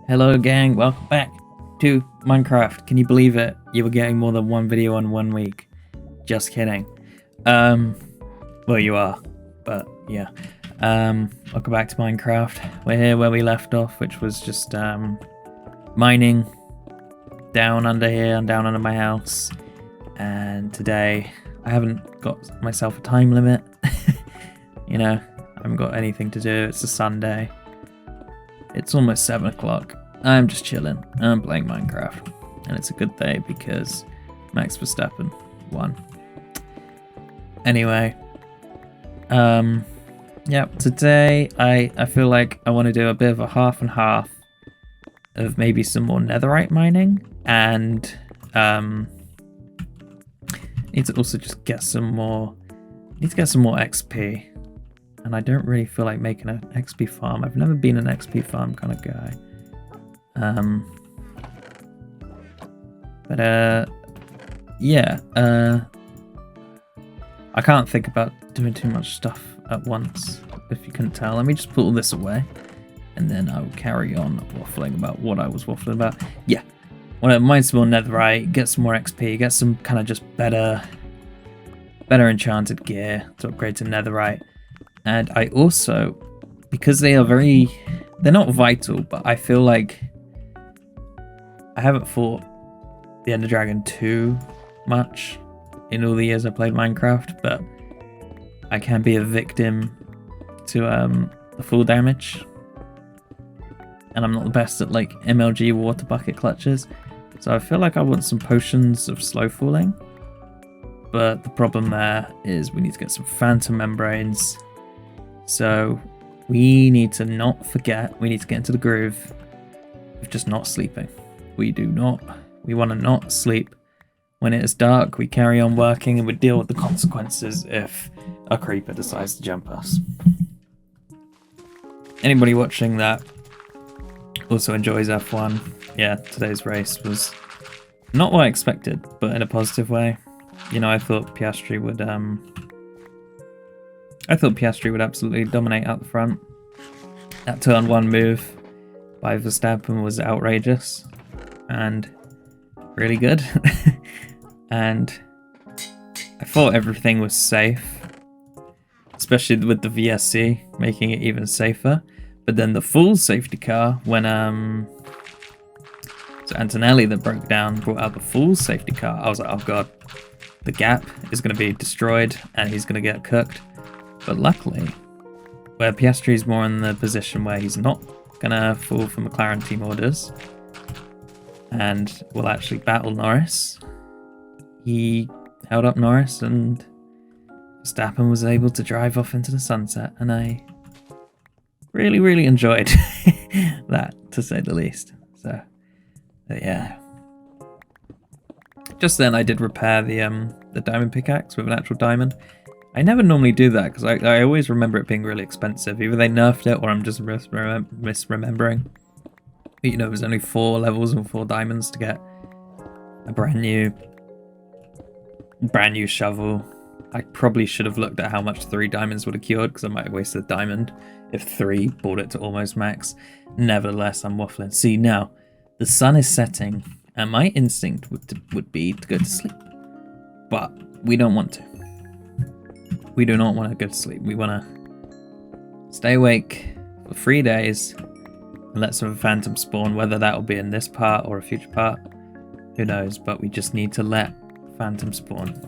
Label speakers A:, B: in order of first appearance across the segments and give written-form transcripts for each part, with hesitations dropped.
A: Hello gang, welcome back to Minecraft. Can you believe it? You were getting more than one video in 1 week. Just kidding. Well you are, but yeah. Welcome back to Minecraft. We're here where we left off, which was just mining down under here and down under my house. And today I haven't got myself a time limit. You know, I haven't got anything to do. It's a Sunday. It's almost 7 o'clock. I'm just chilling. I'm playing Minecraft. And it's a good day because Max Verstappen won. Anyway. Yeah, today I feel like I want to do a bit of a half and half of maybe some more netherite mining and need to also just get some more XP. And I don't really feel like making an XP farm. I've never been an XP farm kind of guy. Yeah. I can't think about doing too much stuff at once, if you couldn't tell. Let me just put all this away, and then I'll carry on waffling about what I was waffling about. Yeah. Want to mine some more netherite, get some more XP, get some kind of just better enchanted gear to upgrade to netherite. And I also, because they're not vital, but I feel like I haven't fought the Ender Dragon too much in all the years I played Minecraft, but I can be a victim to the full damage. And I'm not the best at like MLG water bucket clutches. So I feel like I want some potions of slow falling. But the problem there is we need to get some phantom membranes. So we need to not forget, we need to get into the groove of just not sleeping. We want to not sleep. When it is dark, we carry on working and we deal with the consequences if a creeper decides to jump us. Anybody watching that also enjoys F1, yeah, today's race was not what I expected, but in a positive way. You know, I thought Piastri would absolutely dominate out the front. That turn one move by Verstappen was outrageous and really good. And I thought everything was safe, especially with the VSC making it even safer. But then the full safety car, when so Antonelli that broke down brought out the full safety car, I was like, oh god, the gap is going to be destroyed and he's going to get cooked. But luckily, where Piastri's more in the position where he's not going to fall for McLaren team orders and will actually battle Norris, he held up Norris and Verstappen was able to drive off into the sunset, and I really, really enjoyed that, to say the least. So, yeah. Just then I did repair the diamond pickaxe with an actual diamond. I never normally do that because I always remember it being really expensive. Either they nerfed it or I'm just misremembering. You know, there's only 4 levels and 4 diamonds to get a brand new shovel. I probably should have looked at how much 3 diamonds would have cured because I might have wasted a diamond if 3 brought it to almost max. Nevertheless, I'm waffling. See, now the sun is setting and my instinct would be to go to sleep. But we don't want to. We do not want to go to sleep. We want to stay awake for 3 days and let some phantom spawn, whether that will be in this part or a future part. Who knows, but we just need to let phantom spawn.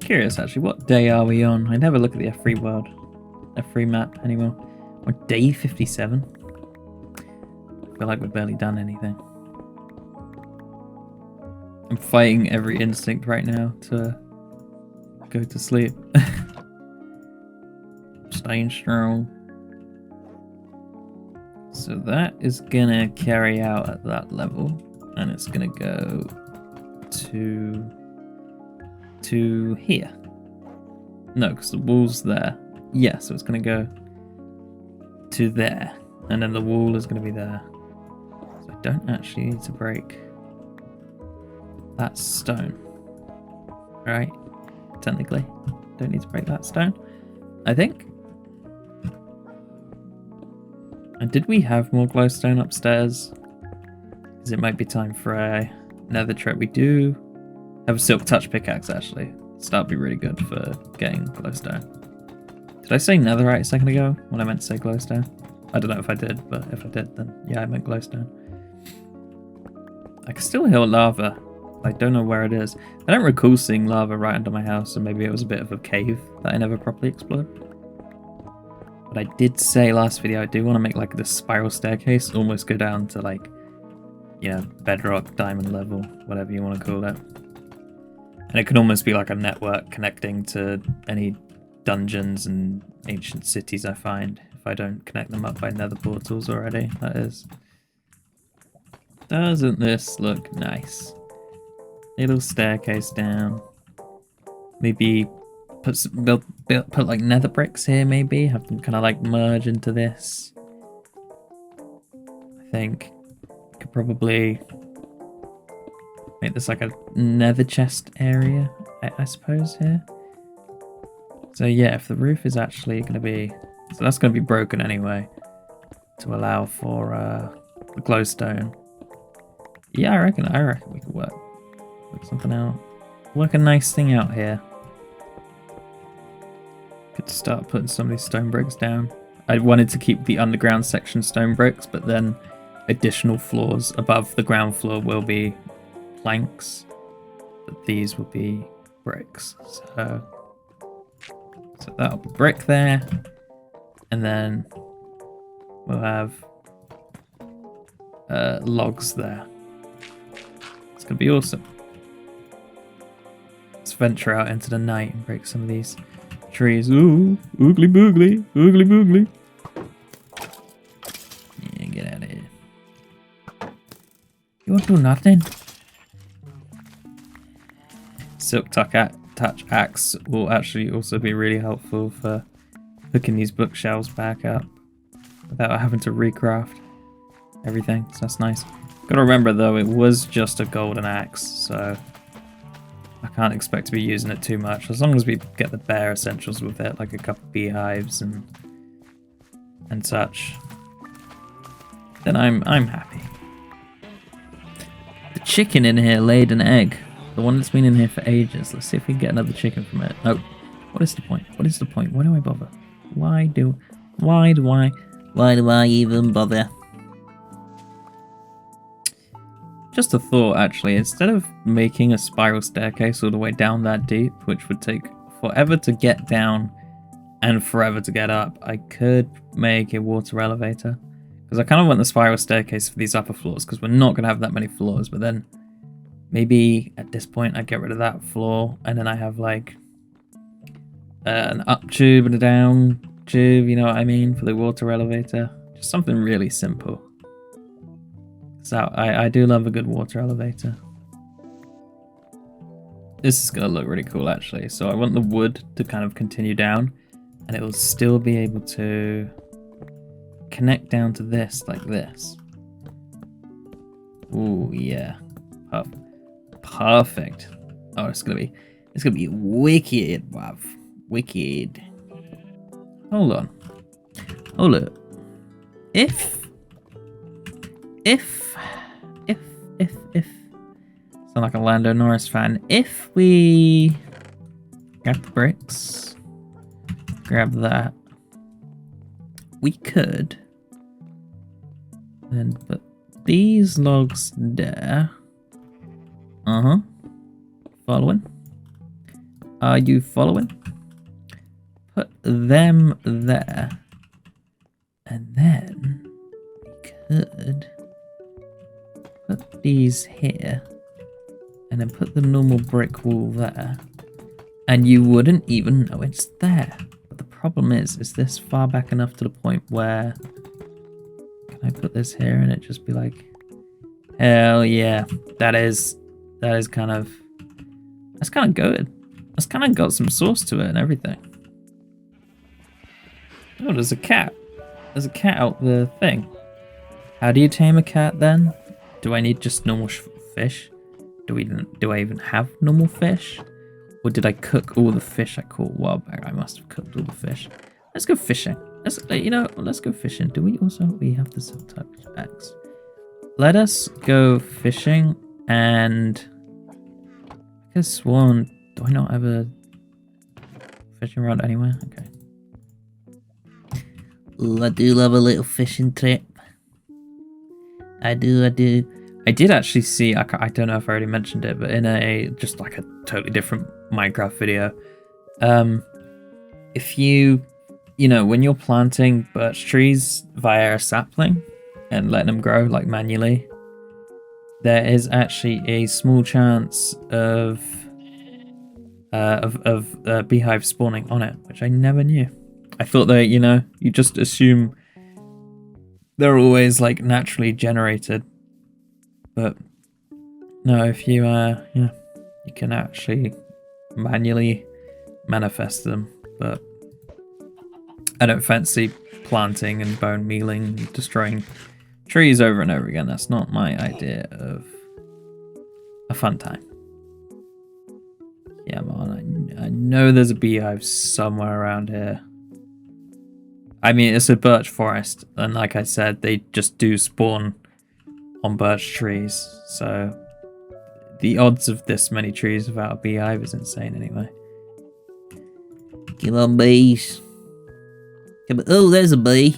A: Curious actually, what day are we on? I never look at the F3 world, F3 map anymore. We're day 57. I feel like we've barely done anything. I'm fighting every instinct right now to go to sleep. Staying strong. So that is gonna carry out at that level, and it's gonna go to here. No, because the wall's there. Yeah, so it's gonna go to there, and then the wall is gonna be there. So I don't actually need to break that stone, right? Technically, don't need to break that stone, I think. And did we have more glowstone upstairs? Because it might be time for a nether trip. We do have a silk touch pickaxe actually. So that'd be really good for getting glowstone. Did I say netherite a second ago when I meant to say glowstone? I don't know if I did, but if I did, then yeah, I meant glowstone. I can still hear lava. I don't know where it is. I don't recall seeing lava right under my house, so maybe it was a bit of a cave that I never properly explored. But I did say last video I do want to make like this spiral staircase almost go down to like, you know, bedrock, diamond level, whatever you want to call it. And it can almost be like a network connecting to any dungeons and ancient cities I find, if I don't connect them up by nether portals already, that is. Doesn't this look nice? Little staircase down. Maybe put like nether bricks here, maybe have them kind of like merge into this. I think could probably make this like a nether chest area, I suppose, here. So yeah, if the roof is actually going to be, so that's going to be broken anyway to allow for the glowstone. Yeah, I reckon we could work something out. Work a nice thing out here. Could start putting some of these stone bricks down. I wanted to keep the underground section stone bricks, but then additional floors above the ground floor will be planks, but these will be bricks. So that'll be brick there, and then we'll have logs there. It's gonna be awesome. Let's venture out into the night and break some of these trees. Ooh, oogly boogly, oogly boogly. Yeah, get out of here. You won't do nothing. Silk touch axe will actually also be really helpful for hooking these bookshelves back up without having to recraft everything, so that's nice. Gotta remember though, it was just a golden axe, so I can't expect to be using it too much. As long as we get the bare essentials with it, like a couple of beehives and such, then I'm happy. The chicken in here laid an egg. The one that's been in here for ages. Let's see if we can get another chicken from it. Oh, what is the point? What is the point? Why do I bother? Why do I even bother? Just a thought, actually. Instead of making a spiral staircase all the way down that deep, which would take forever to get down and forever to get up, I could make a water elevator. Because I kind of want the spiral staircase for these upper floors, because we're not going to have that many floors, but then maybe at this point I get rid of that floor, and then I have like an up tube and a down tube, you know what I mean, for the water elevator. Just something really simple. So I do love a good water elevator. This is going to look really cool actually. So I want the wood to kind of continue down, and it will still be able to connect down to this like this. Ooh, yeah. Perfect. Oh, it's gonna be wicked, bruv. Wicked. Hold on. Hold up. If sound like a Lando Norris fan. If we grab the bricks, grab that, we could then put these logs there. Following? Are you following? Put them there. And then we could put these here. And then put the normal brick wall there. And you wouldn't even know it's there. But the problem is this far back enough to the point where... Can I put this here and it just be like... Hell yeah. That is kind of... That's kind of good. That's kind of got some sauce to it and everything. Oh, there's a cat. There's a cat out the thing. How do you tame a cat then? Do I need just normal fish? Do I even have normal fish? Or did I cook all the fish I caught a while back? I must have cooked all the fish. Let's go fishing. let's go fishing. Do we also we have the silk-touch axe? Let us go fishing, and I guess sworn. Do I not have a fishing rod anywhere? Okay. Ooh, I do love a little fishing trip. I do. I did actually see, I don't know if I already mentioned it, but in just like a totally different Minecraft video, if when you're planting birch trees via a sapling and letting them grow like manually, there is actually a small chance of beehive spawning on it, which I never knew. I thought that, you just assume they're always like naturally generated, but no, if you you can actually manually manifest them. But I don't fancy planting and bone mealing and destroying trees over and over again. That's not my idea of a fun time. Yeah, man, I know there's a beehive somewhere around here. I mean, it's a birch forest, and like I said, they just do spawn on birch trees, so the odds of this many trees without a beehive is insane anyway. Come on, bees. Come on. Oh, there's a bee.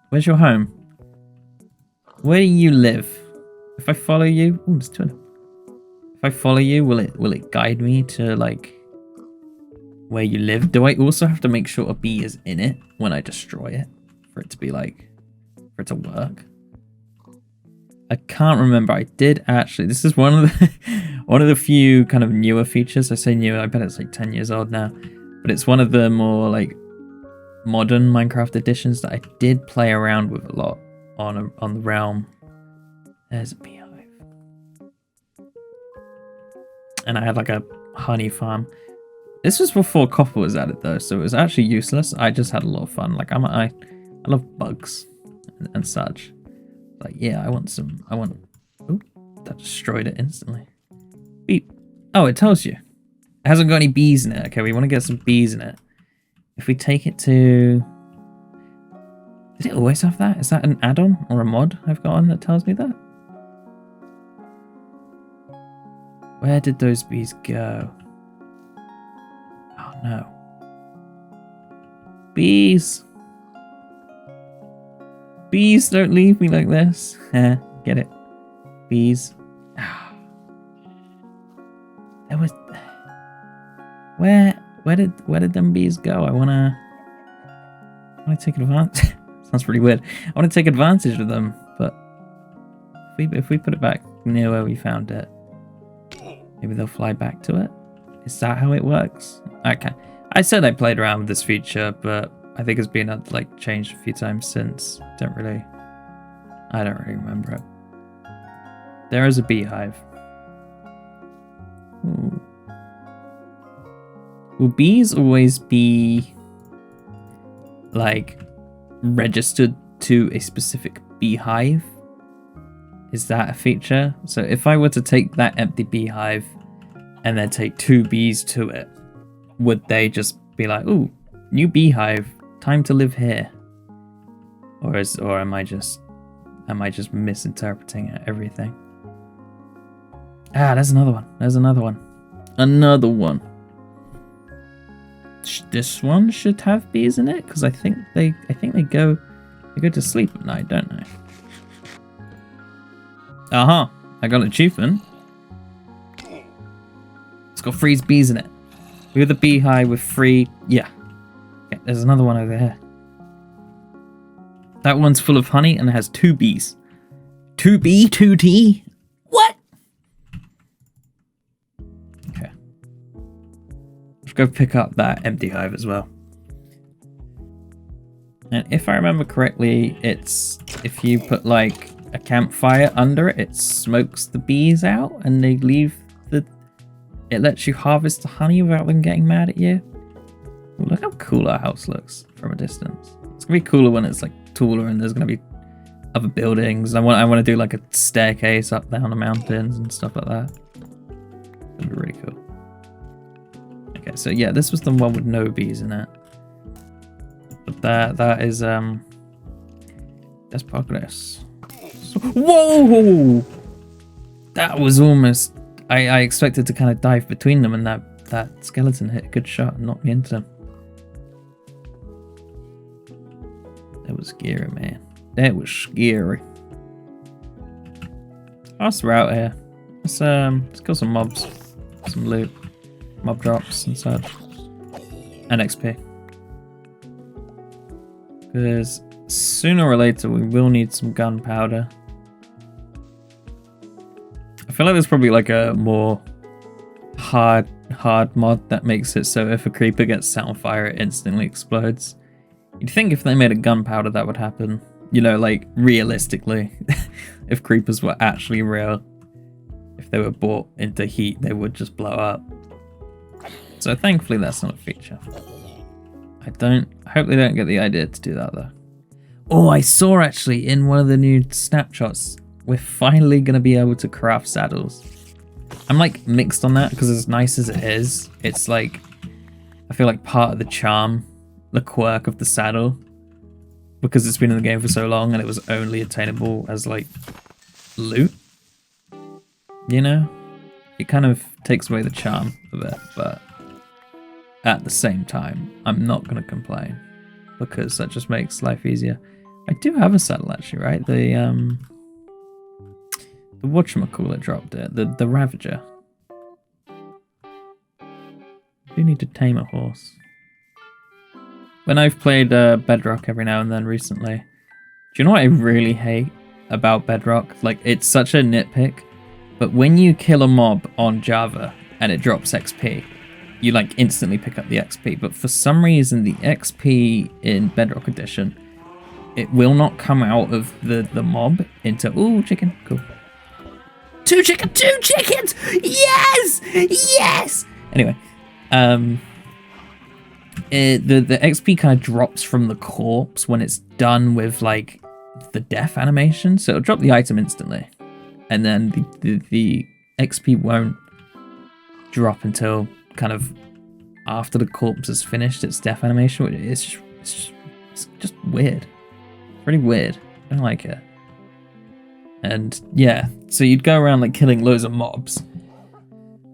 A: Where's your home? Where do you live? If I follow you... Oh, there's two of them. If I follow you, will it guide me to, like, where you live? Do I also have to make sure a bee is in it when I destroy it for it to be like, for it to work? I can't remember. I did actually. This is one of the few kind of newer features. I say new. I bet it's like 10 years old now, but it's one of the more like modern Minecraft editions that I did play around with a lot on the realm. There's a beehive, and I had like a honey farm. This was before copper was added though, so it was actually useless. I just had a lot of fun. Like I love bugs and such. Like, yeah, I want. Oh, that destroyed it instantly. Beep. Oh, it tells you. It hasn't got any bees in it. Okay, we want to get some bees in it. If we take it to... Did it always have that? Is that an add-on or a mod I've got on that tells me that? Where did those bees go? Oh, no. Bees! Bees, don't leave me like this. Get it? Bees. There was... Where did them bees go? I wanna take advantage. Sounds pretty weird. I want to take advantage of them, but if we put it back near where we found it, maybe they'll fly back to it. Is that how it works? Okay. I said I played around with this feature, but I think it's been like changed a few times since. I don't really remember it. There is a beehive. Ooh. Will bees always be like registered to a specific beehive? Is that a feature? So if I were to take that empty beehive and then take 2 bees to it, would they just be like, ooh, new beehive, time to live here? Or am I just misinterpreting everything? Ah, there's another one. There's another one. Another one. This one should have bees in it because I think they go to sleep at night, don't they? Aha! I got an achievement. It's got 3 bees in it. Look at the beehive with 3. Yeah. Okay, there's another one over here. That one's full of honey and it has 2 bees. 2B, 2T. What? Okay. Let's go pick up that empty hive as well. And if I remember correctly, it's if you put like a campfire under it, it smokes the bees out and they leave it lets you harvest the honey without them getting mad at you. Ooh, look how cool our house looks from a distance. It's gonna be cooler when it's like taller and there's gonna be other buildings. I want to do like a staircase up down the mountains and stuff like that. It'd be really cool. Okay, so yeah, this was the one with no bees in it. But that is that's progress. Whoa! That was almost. I expected to kind of dive between them, and that skeleton hit a good shot and knocked me into them. That was scary, man. That was scary. Whilst we're out here, let's kill some mobs, some loot, mob drops and such, and XP. Because sooner or later we will need some gunpowder. I feel like there's probably like a more hard mod that makes it so if a creeper gets set on fire, it instantly explodes. You'd think if they made a gunpowder that would happen. You know, like realistically, if creepers were actually real, if they were brought into heat, they would just blow up. So thankfully that's not a feature. I hope they don't get the idea to do that though. Oh, I saw actually in one of the new snapshots, we're finally going to be able to craft saddles. I'm like mixed on that because as nice as it is, it's like, I feel like part of the charm, the quirk of the saddle, because it's been in the game for so long and it was only attainable as like loot, you know? It kind of takes away the charm of it, but at the same time, I'm not going to complain because that just makes life easier. I do have a saddle actually, right? The whatchamacallit dropped it, the Ravager. I do need to tame a horse. When I've played Bedrock every now and then recently, do you know what I really hate about Bedrock? Like, it's such a nitpick, but when you kill a mob on Java and it drops XP, you like instantly pick up the XP, but for some reason the XP in Bedrock Edition, it will not come out of the mob into, ooh, chicken, cool. Two chickens! Yes! Yes! Anyway, the XP kind of drops from the corpse when it's done with like the death animation, so it'll drop the item instantly, and then the XP won't drop until kind of after the corpse has finished its death animation. It's just weird, pretty weird. I don't like it. And yeah, so you'd go around like killing loads of mobs,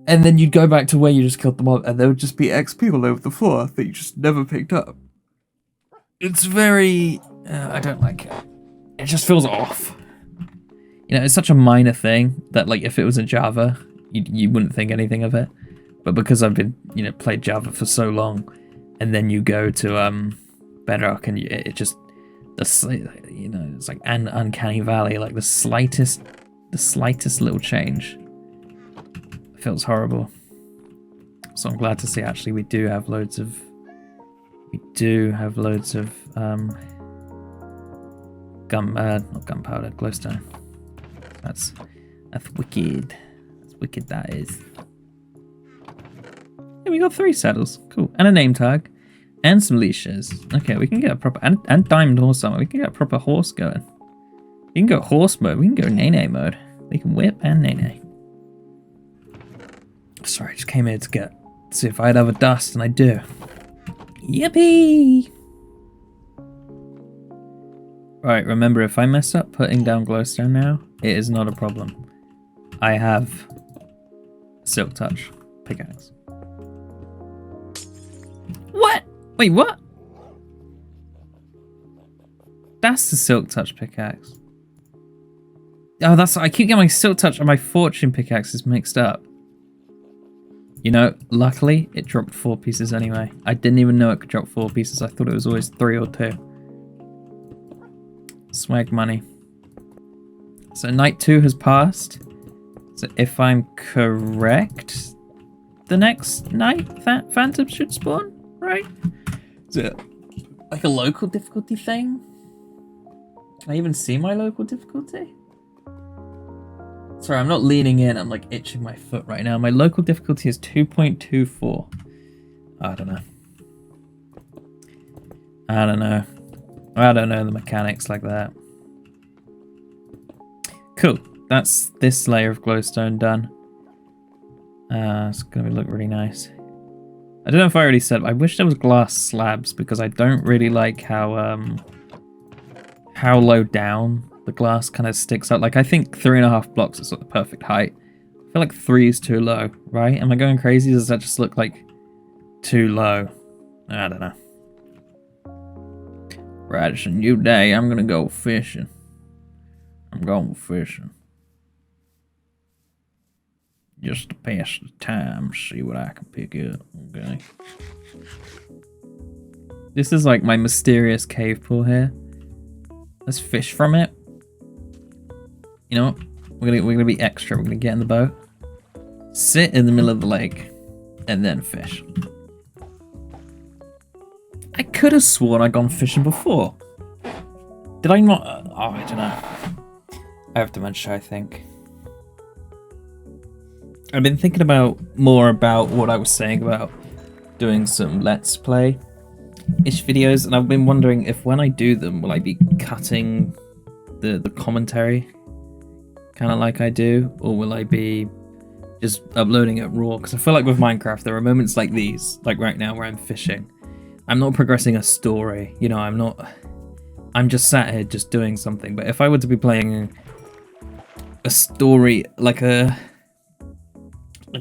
A: and then you'd go back to where you just killed the mob, and there would just be XP all over the floor that you just never picked up. It's very... I don't like it. It just feels off. You know, it's such a minor thing that, like, if it was in Java, you wouldn't think anything of it. But because I've been, you know, played Java for so long, and then you go to Bedrock, and it just... you know, it's like an uncanny valley, like the slightest little change feels horrible. So I'm glad to see actually we do have loads of not gunpowder, glowstone. That's wicked. That's wicked, that is. Yeah, we got 3 saddles, cool, and a name tag. And some leashes. Okay, we can get a proper... And diamond horse armor. We can get a proper horse going. We can go horse mode. We can go nene mode. We can whip and nene. Sorry, I just came here to see if I'd have a dust, and I do. Yippee! Right, remember, if I mess up putting down glowstone now, it is not a problem. I have silk touch pickaxe. What? Wait, what? That's the silk touch pickaxe. Oh, that's... I keep getting my silk touch and my fortune pickaxes mixed up. You know, luckily, it dropped 4 pieces anyway. I didn't even know it could drop 4 pieces. I thought it was always 3 or 2. Swag money. So night 2 has passed. So if I'm correct, the next night that phantoms should spawn, right? Is it like a local difficulty thing? Can I even see my local difficulty? Sorry, I'm not leaning in. I'm like itching my foot right now. My local difficulty is 2.24. I don't know. I don't know the mechanics like that. Cool. That's this layer of glowstone done. It's gonna look really nice. I don't know if I already said, I wish there was glass slabs because I don't really like how low down the glass kind of sticks out. Like, I think 3.5 blocks is like the perfect height. I feel like 3 is too low, right? Am I going crazy? Does that just look like too low? I don't know. Right, it's a new day. I'm gonna go fishing. I'm going fishing. Just to pass the time, see what I can pick up, okay? This is like my mysterious cave pool here. Let's fish from it. You know what? We're gonna be extra. We're gonna get in the boat, sit in the middle of the lake, and then fish. I could have sworn I'd gone fishing before. Did I not? Oh, I don't know. I have dementia, I think. I've been thinking more about what I was saying about doing some Let's Play-ish videos, and I've been wondering if when I do them, will I be cutting the commentary kind of like I do, or will I be just uploading it raw? Because I feel like with Minecraft, there are moments like these, like right now where I'm fishing. I'm not progressing a story, you know, I'm just sat here just doing something. But if I were to be playing a story, like a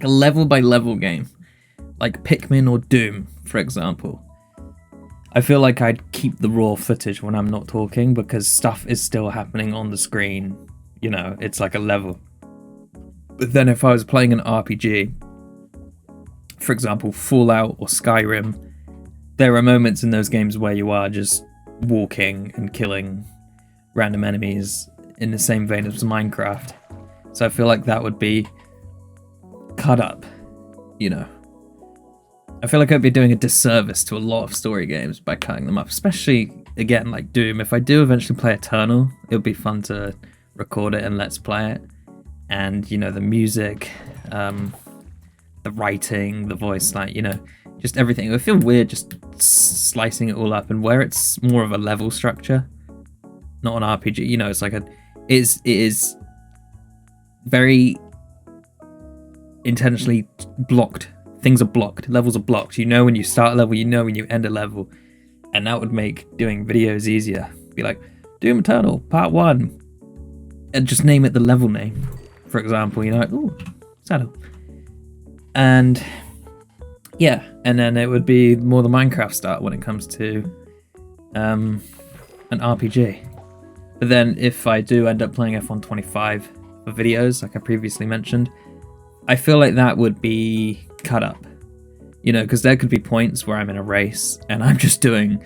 A: level by level game, like Pikmin or Doom, for example, I feel like I'd keep the raw footage when I'm not talking because stuff is still happening on the screen, you know, it's like a level. But then if I was playing an RPG, for example, Fallout or Skyrim, there are moments in those games where you are just walking and killing random enemies in the same vein as Minecraft. So I feel like that would be cut up, you know. I feel like I'd be doing a disservice to a lot of story games by cutting them up, especially, again, like Doom. If I do eventually play Eternal, it would be fun to record it and let's play it. And, you know, the music, the writing, the voice, like, you know, just everything. It would feel weird just slicing it all up, and where it's more of a level structure, not an RPG, you know, it's like it is very intentionally blocked. Things are blocked, levels are blocked. You know when you start a level, you know when you end a level, and that would make doing videos easier. Be like, Doom Eternal Part 1, and just name it the level name, for example, you know, like, ooh, saddle. And yeah, and then it would be more the Minecraft style when it comes to an RPG. But then if I do end up playing F125 for videos, like I previously mentioned, I feel like that would be cut up, you know, because there could be points where I'm in a race and I'm just doing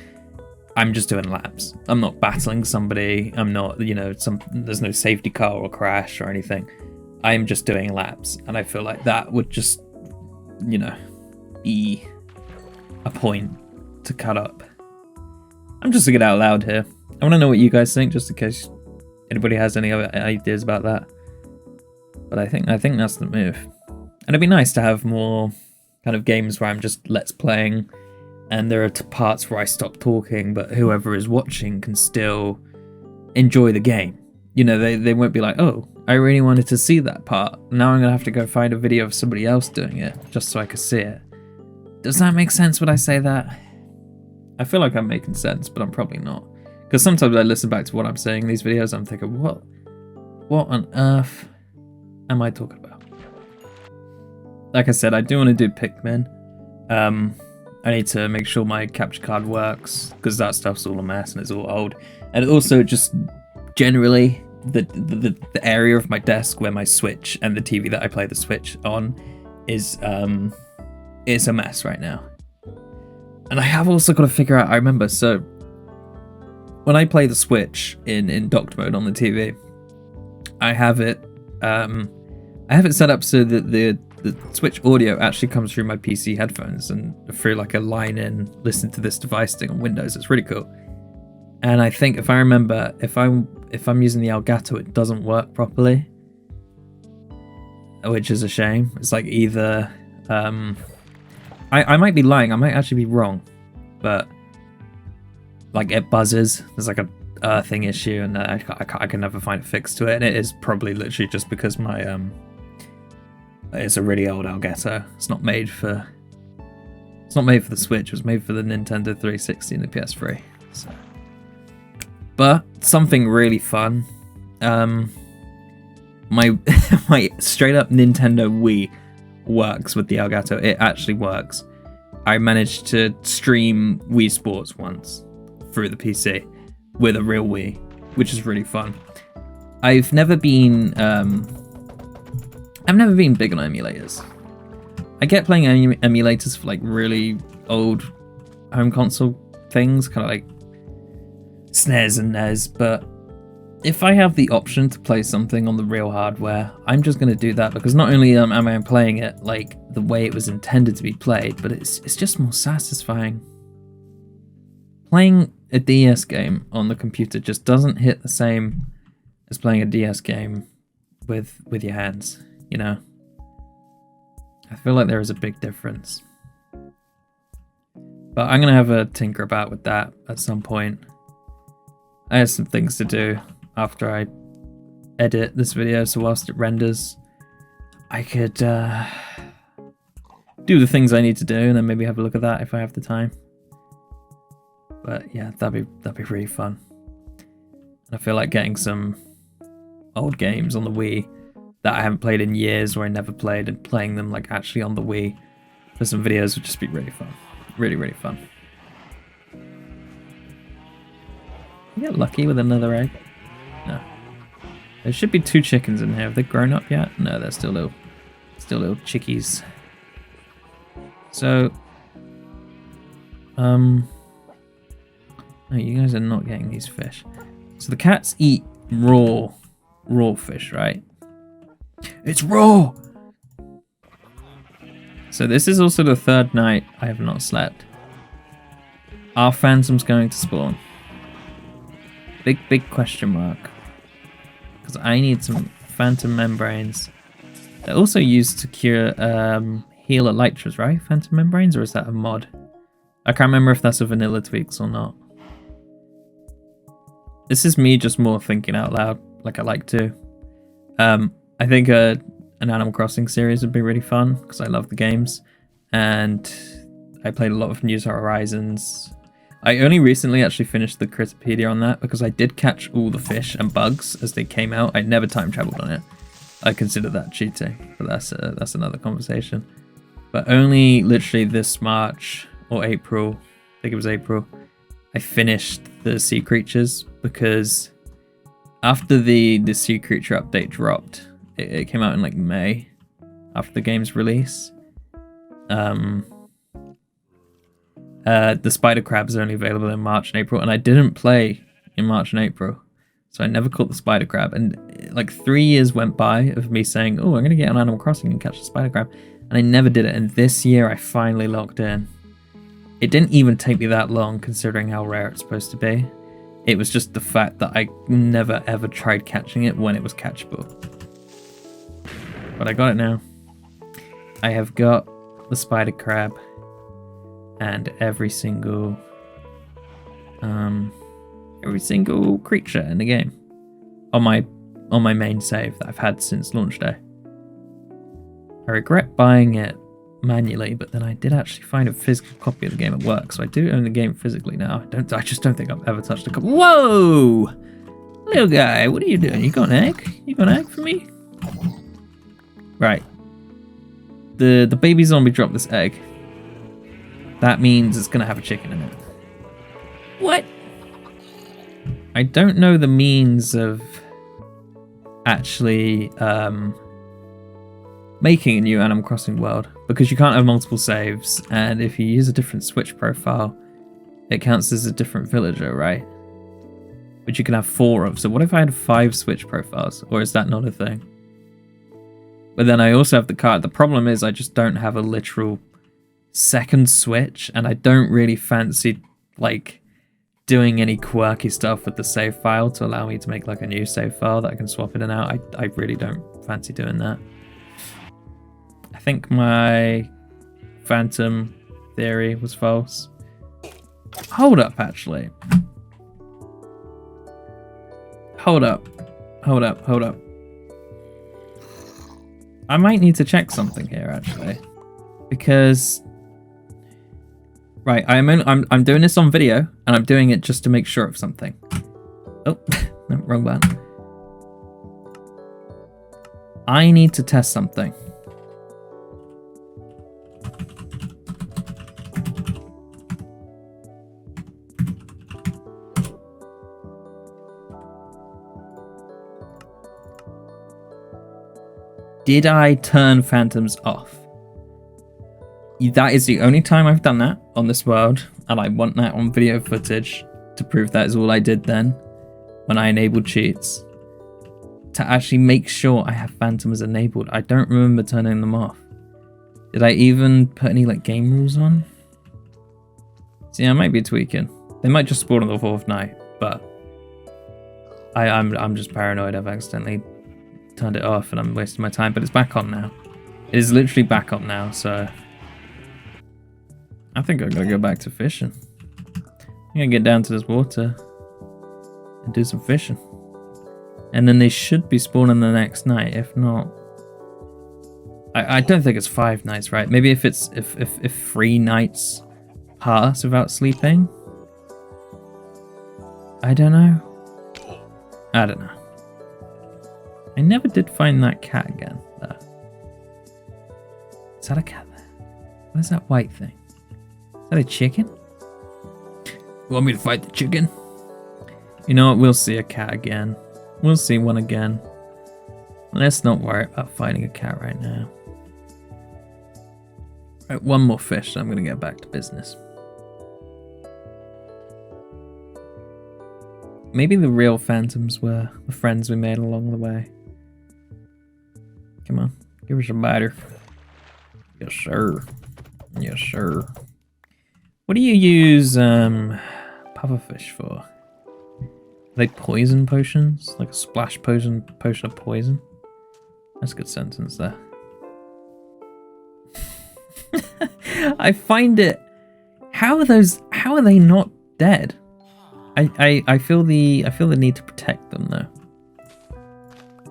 A: laps. I'm not battling somebody. I'm not, you know, there's no safety car or crash or anything. I'm just doing laps, and I feel like that would just, you know, be a point to cut up. I'm just thinking out loud here. I want to know what you guys think, just in case anybody has any other ideas about that. But I think that's the move. And it'd be nice to have more kind of games where I'm just let's playing, and there are parts where I stop talking, but whoever is watching can still enjoy the game. You know, they won't be like, oh, I really wanted to see that part. Now I'm going to have to go find a video of somebody else doing it just so I could see it. Does that make sense when I say that? I feel like I'm making sense, but I'm probably not. Because sometimes I listen back to what I'm saying in these videos, I'm thinking, what on earth am I talking about? Like I said, I do want to do Pikmin. I need to make sure my capture card works, because that stuff's all a mess and it's all old. And also just generally, the area of my desk where my Switch and the TV that I play the Switch on is a mess right now. And I have also got to figure out, I remember, so when I play the Switch in docked mode on the TV, I have it set up so that the Switch audio actually comes through my PC headphones and through like a line in listen to this device thing on Windows. It's really cool. And I think if I remember, if I'm using the Elgato, it doesn't work properly, which is a shame. It's like either I might be lying, I might actually be wrong, but like it buzzes. There's like a earthing issue, and I can never find a fix to it. And it is probably literally just because my it's a really old Elgato. It's not made for It's not made for the Switch, it was made for the Nintendo 360 and the PS3. So. But something really fun. My my straight up Nintendo Wii works with the Elgato. It actually works. I managed to stream Wii Sports once through the PC with a real Wii, which is really fun. I've never been big on emulators. I get playing emulators for like really old home console things, kind of like SNES and NES, but if I have the option to play something on the real hardware, I'm just going to do that, because not only am I playing it like the way it was intended to be played, but it's just more satisfying. Playing a DS game on the computer just doesn't hit the same as playing a DS game with your hands, you know? I feel like there is a big difference. But I'm going to have a tinker about with that at some point. I have some things to do after I edit this video, so whilst it renders, I could do the things I need to do and then maybe have a look at that if I have the time. But yeah, that'd be really fun. And I feel like getting some old games on the Wii that I haven't played in years, or I never played, and playing them like actually on the Wii for some videos would just be really fun. Really, really fun. You get lucky with another egg? No. There should be 2 chickens in here. Have they grown up yet? No, they're still little chickies. So, no, you guys are not getting these fish. So the cats eat raw fish, right? It's raw! So this is also the 3rd night I have not slept. Are phantoms going to spawn? Big question mark. Because I need some phantom membranes. They're also used to cure heal elytras, right? Phantom membranes, or is that a mod? I can't remember if that's a vanilla tweaks or not. This is me just more thinking out loud, like I like to. I think an Animal Crossing series would be really fun, because I love the games. And I played a lot of New Horizons. I only recently actually finished the Critterpedia on that, because I did catch all the fish and bugs as they came out. I never time traveled on it. I consider that cheating, but that's another conversation. But only literally this March or April, I think it was April, I finished the Sea Creatures, because after the Sea Creature update dropped, it came out in like May after the game's release. The spider crab is only available in March and April, and I didn't play in March and April, so I never caught the spider crab. And like 3 years went by of me saying, oh, I'm gonna get on Animal Crossing and catch the spider crab, and I never did it. And this year I finally logged in. It didn't even take me that long, considering how rare it's supposed to be. It was just the fact that I never ever tried catching it when it was catchable. But I got it now. I have got the spider crab and every single creature in the game on my main save that I've had since launch day. I regret buying it manually, but then I did actually find a physical copy of the game at work, so I do own the game physically now. I just don't think I've ever touched a copy. Whoa! Little guy, what are you doing? You got an egg? You got an egg for me? Right. The baby zombie dropped this egg. That means it's gonna have a chicken in it. What? I don't know the means of actually making a new Animal Crossing world, because you can't have multiple saves, and if you use a different Switch profile, it counts as a different villager, right? Which you can have 4 of. So what if I had 5 Switch profiles, or is that not a thing? But then I also have the card. The problem is I just don't have a literal second Switch, and I don't really fancy like doing any quirky stuff with the save file to allow me to make like a new save file that I can swap in and out. I really don't fancy doing that. I think my phantom theory was false. Hold up, actually. Hold up. I might need to check something here, actually. Because Right, I'm doing this on video, and I'm doing it just to make sure of something. Oh, no, wrong button. I need to test something. Did I turn phantoms off? That is the only time I've done that on this world, and I want that on video footage to prove that is all I did then, when I enabled cheats. To actually make sure I have phantoms enabled. I don't remember turning them off. Did I even put any like game rules on? See, I might be tweaking. They might just spawn on the 4th night, but I'm just paranoid. I've accidentally turned it off and I'm wasting my time, but it's back on now. It is literally back on now, so I think I'm gonna go back to fishing. I'm gonna get down to this water and do some fishing. And then they should be spawning the next night. If not, I don't think it's 5 nights, right? Maybe if it's if 3 nights pass without sleeping. I don't know. I don't know. I never did find that cat again, though. Is that a cat there? What is that white thing? Is that a chicken? You want me to fight the chicken? You know what? We'll see a cat again. We'll see one again. Let's not worry about fighting a cat right now. Right, one more fish, so I'm going to get back to business. Maybe the real phantoms were the friends we made along the way. Come on, give us a biter. Yes, sir. Yes, sir. What do you use pufferfish for? Like poison potions? Like a splash potion of poison? That's a good sentence there. I find it... How are they not dead? I feel the need to protect them though.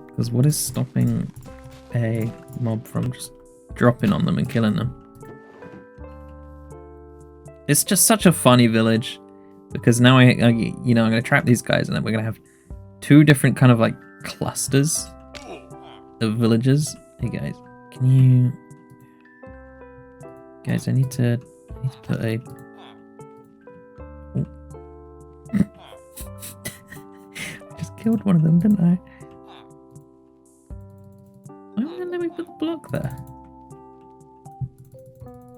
A: Because what is stopping a mob from just dropping on them and killing them? It's just such a funny village. Because now I'm gonna trap these guys, and then we're gonna have 2 different kind of like clusters of villages. Hey guys, can you? Guys, I need to put a. Oh. I just killed one of them, didn't I? Why won't let me put the block there?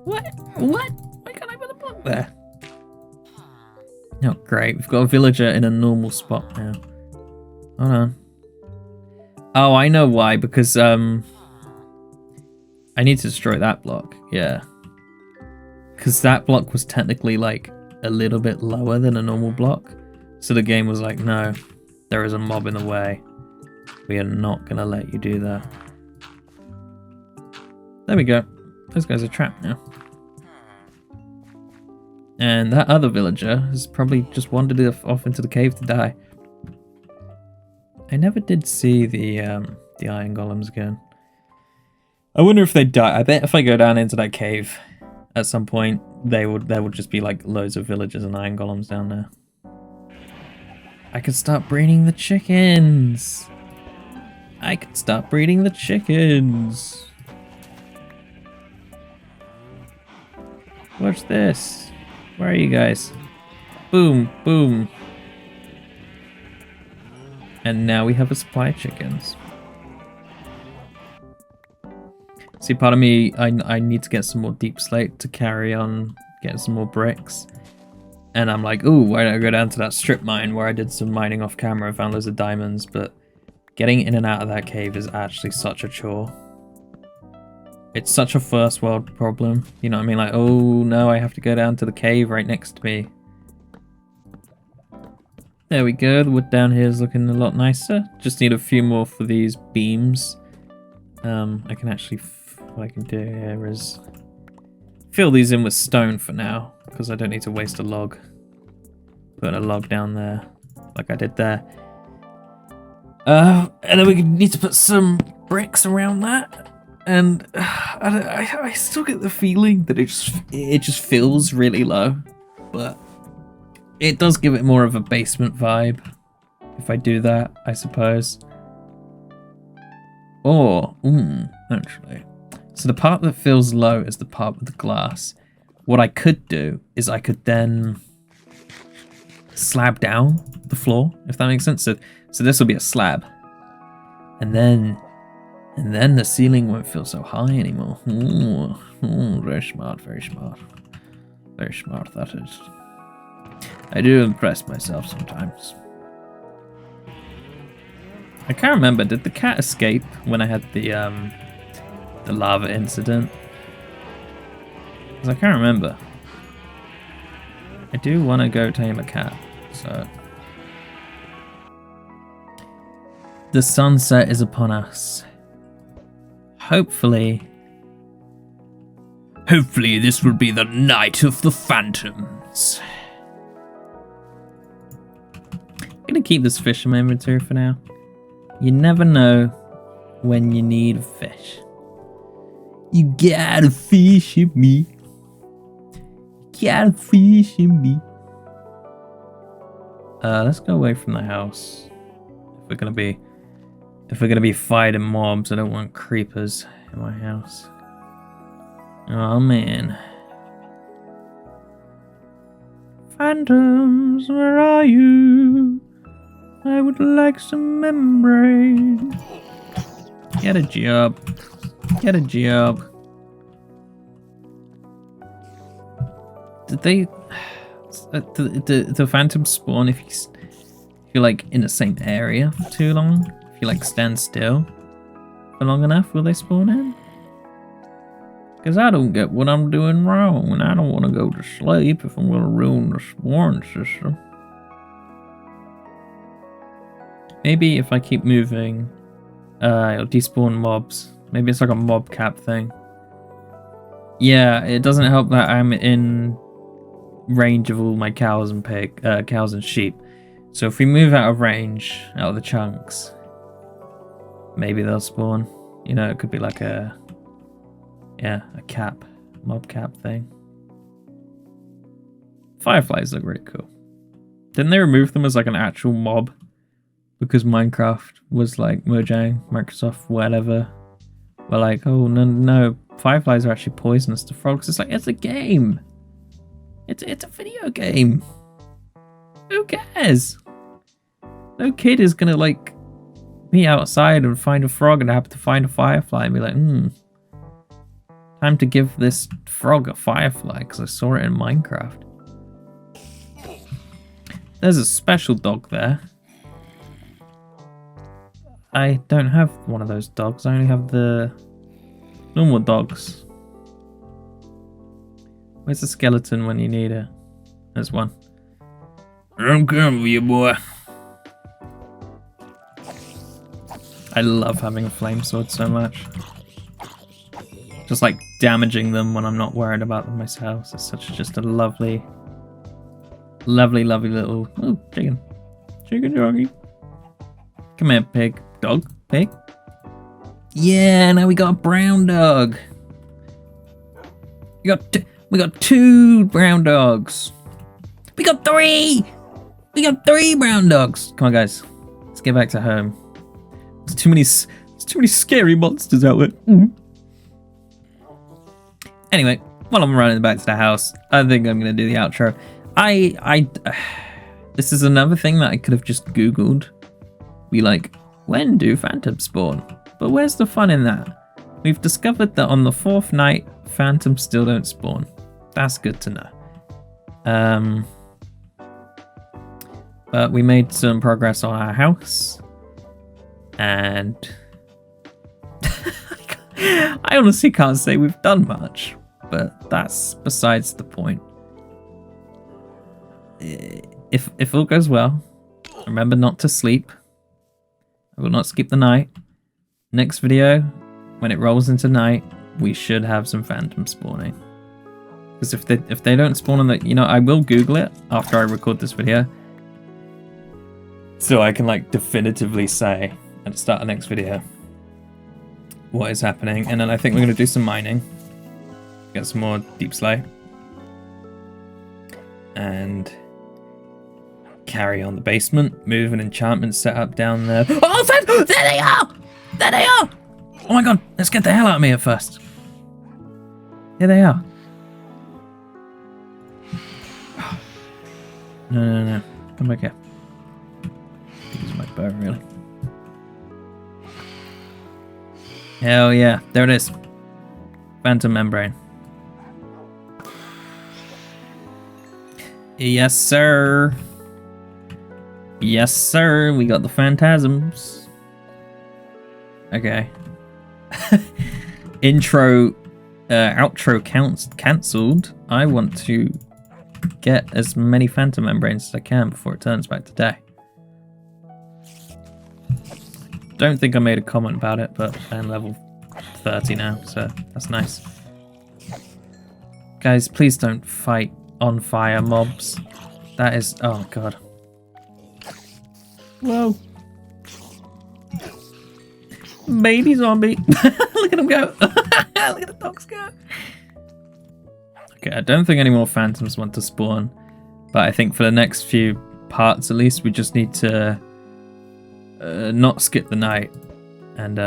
A: What? What? Why can't I put the block there? Oh, great. We've got a villager in a normal spot now. Hold on. Oh, I know why. Because, I need to destroy that block. Yeah. Because that block was technically, like, a little bit lower than a normal block. So the game was like, no, there is a mob in the way. We are not going to let you do that. There we go. Those guys are trapped now. And that other villager has probably just wandered off into the cave to die. I never did see the iron golems again. I wonder if they die. I bet if I go down into that cave at some point, there would just be like loads of villagers and iron golems down there. I could start breeding the chickens. I could start breeding the chickens. Watch this. Where are you guys? Boom, boom. And now we have a supply of chickens. See, part of me, I need to get some more deep slate to carry on getting some more bricks. And I'm like, ooh, why don't I go down to that strip mine where I did some mining off camera and found loads of diamonds, but getting in and out of that cave is actually such a chore. It's such a first world problem. You know what I mean? Like, oh no, I have to go down to the cave right next to me. There we go. The wood down here is looking a lot nicer. Just need a few more for these beams. I can actually, what I can do here is fill these in with stone for now, because I don't need to waste a log. Put a log down there, like I did there. And then we need to put some bricks around that. And I still get the feeling that it just feels really low, but it does give it more of a basement vibe if I do that, I suppose. Or, actually. So the part that feels low is the part with the glass. What I could do is I could then slab down the floor, if that makes sense. So this will be a slab. And then the ceiling won't feel so high anymore. Very smart, very smart. Very smart, that is. I do impress myself sometimes. I can't remember, did the cat escape when I had the lava incident? Because I can't remember. I do want to go tame a cat, so... The sunset is upon us. Hopefully this will be the night of the phantoms. I'm gonna keep this fish in my inventory for now. You never know when you need a fish. You gotta fish in me. You gotta fish in me. Let's go away from the house. If we're gonna be fighting mobs, I don't want creepers in my house. Oh man. Phantoms, where are you? I would like some membrane. Get a job. Get a job. Did they... the phantoms spawn if you're like in the same area for too long? If you like stand still for long enough, will they spawn in? Because I don't get what I'm doing wrong, and I don't want to go to sleep if I'm going to ruin the spawn system. Maybe if I keep moving, it'll despawn mobs. Maybe it's like a mob cap thing. Yeah, it doesn't help that I'm in range of all my cows and cows and sheep. So if we move out of range, out of the chunks, maybe they'll spawn. You know, it could be like a cap, mob cap thing. Fireflies look really cool. Didn't they remove them as like an actual mob? Because Minecraft was like Mojang, Microsoft, whatever. We're like, oh no, fireflies are actually poisonous to frogs. It's like, it's a game. It's a video game. Who cares? No kid is gonna like be outside and find a frog and happen to find a firefly and be like, time to give this frog a firefly because I saw it in Minecraft. There's a special dog there. I don't have one of those dogs. I only have the normal dogs. Where's the skeleton when you need it? There's one. I'm coming for you, boy. I love having a flame sword so much. Just like damaging them when I'm not worried about them myself. It's just a lovely, lovely, lovely little... Oh, chicken. Chicken doggy. Come here, pig. Dog? Pig? Yeah, now we got a brown dog. We got two brown dogs. We got three! We got 3 brown dogs. Come on, guys. Let's get back to home. There's too many scary monsters out there. Anyway, while I'm running back to the house, I think I'm gonna do the outro. This is another thing that I could have just Googled. Be like, when do phantoms spawn? But where's the fun in that? We've discovered that on the 4th night, phantoms still don't spawn. That's good to know. But we made some progress on our house. And I honestly can't say we've done much. But that's besides the point. If all goes well, remember not to sleep. I will not skip the night. Next video, when it rolls into night, we should have some phantoms spawning. Because if they don't spawn on the, you know, I will Google it after I record this video, so I can like definitively say at the start of the next video, what is happening, and then I think we're going to do some mining. Get some more deep slay. And carry on the basement. Move an enchantment setup down there. Oh, there they are! There they are! Oh my god, let's get the hell out of here first. Here they are. No. Come back here. Use my bow, really. Hell yeah, there it is. Phantom membrane. Yes, sir. Yes, sir. We got the phantasms. Okay. Outro cancelled. I want to get as many phantom membranes as I can before it turns back to day. Don't think I made a comment about it, but I'm level 30 now, so that's nice. Guys, please don't fight on fire mobs. That is... oh god. Whoa. Baby zombie. Look at him go. Look at the dogs go. Okay, I don't think any more phantoms want to spawn, but I think for the next few parts at least, we just need to not skip the night and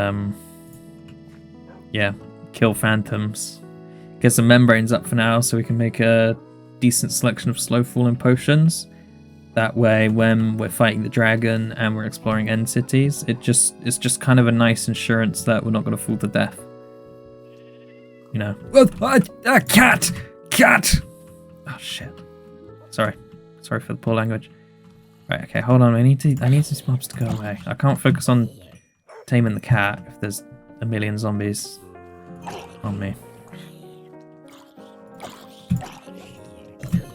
A: yeah, kill phantoms. Get some membranes up for now so we can make a decent selection of slow falling potions. That way, when we're fighting the dragon and we're exploring end cities, it's just kind of a nice insurance that we're not going to fall to death. You know. Cat! Oh shit. Sorry for the poor language. Right, okay, hold on. I need these mobs to go away. I can't focus on taming the cat if there's a million zombies on me.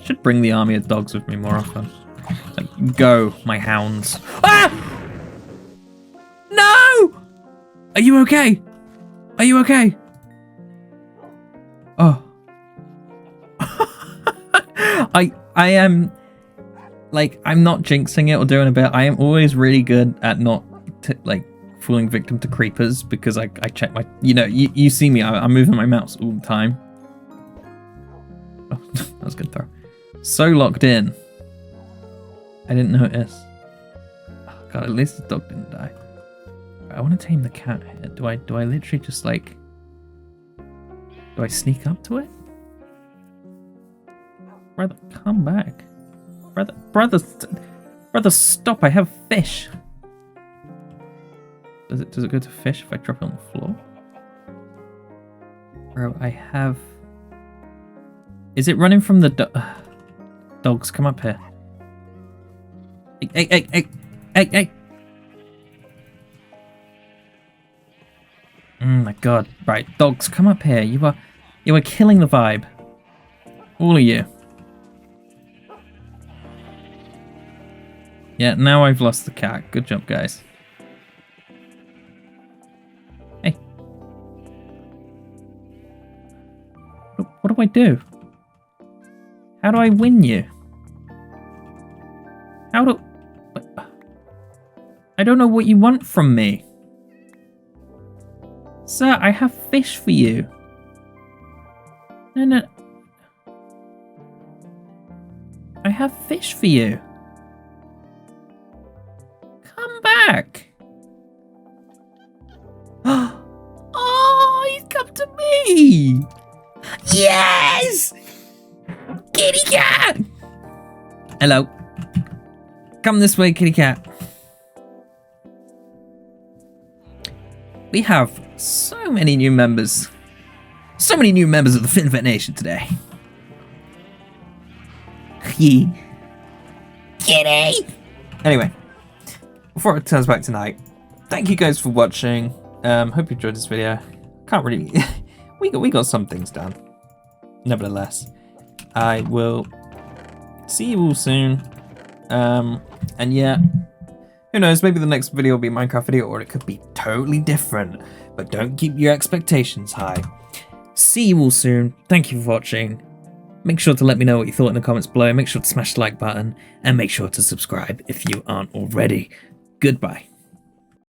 A: Should bring the army of dogs with me more often. Like, go, my hounds. Ah! No! Are you okay? Are you okay? Oh. I am, like, I'm not jinxing it or doing a bit. I am always really good at not, like, falling victim to creepers because I check my, you know, you see me, I'm moving my mouse all the time. Oh, that was a good throw. So locked in. I didn't notice. Oh god, at least the dog didn't die. I want to tame the cat here. Do I literally just like... do I sneak up to it? Brother, come back. Brother, stop. I have fish. Does it go to fish if I drop it on the floor? Bro, I have... is it running from the dogs? Come up here. Hey. Oh my god. Right, dogs, come up here. You are killing the vibe. All of you. Yeah, now I've lost the cat. Good job, guys. Hey. What do I do? How do I win you? How do... I don't know what you want from me. Sir, I have fish for you. No. I have fish for you. Come back. Oh, he's come to me. Yes! Kitty cat! Hello. Come this way, kitty cat. We have so many new members. So many new members of the Finvet Nation today. Kitty. Anyway, before it turns back tonight, thank you guys for watching. Hope you enjoyed this video. Can't really... we got some things done. Nevertheless, I will see you all soon. And yeah, who knows, maybe the next video will be a Minecraft video, or it could be totally different, but don't keep your expectations high. See you all soon. Thank you for watching. Make sure to let me know what you thought in the comments below. Make sure to smash the like button and make sure to subscribe if you aren't already. Goodbye.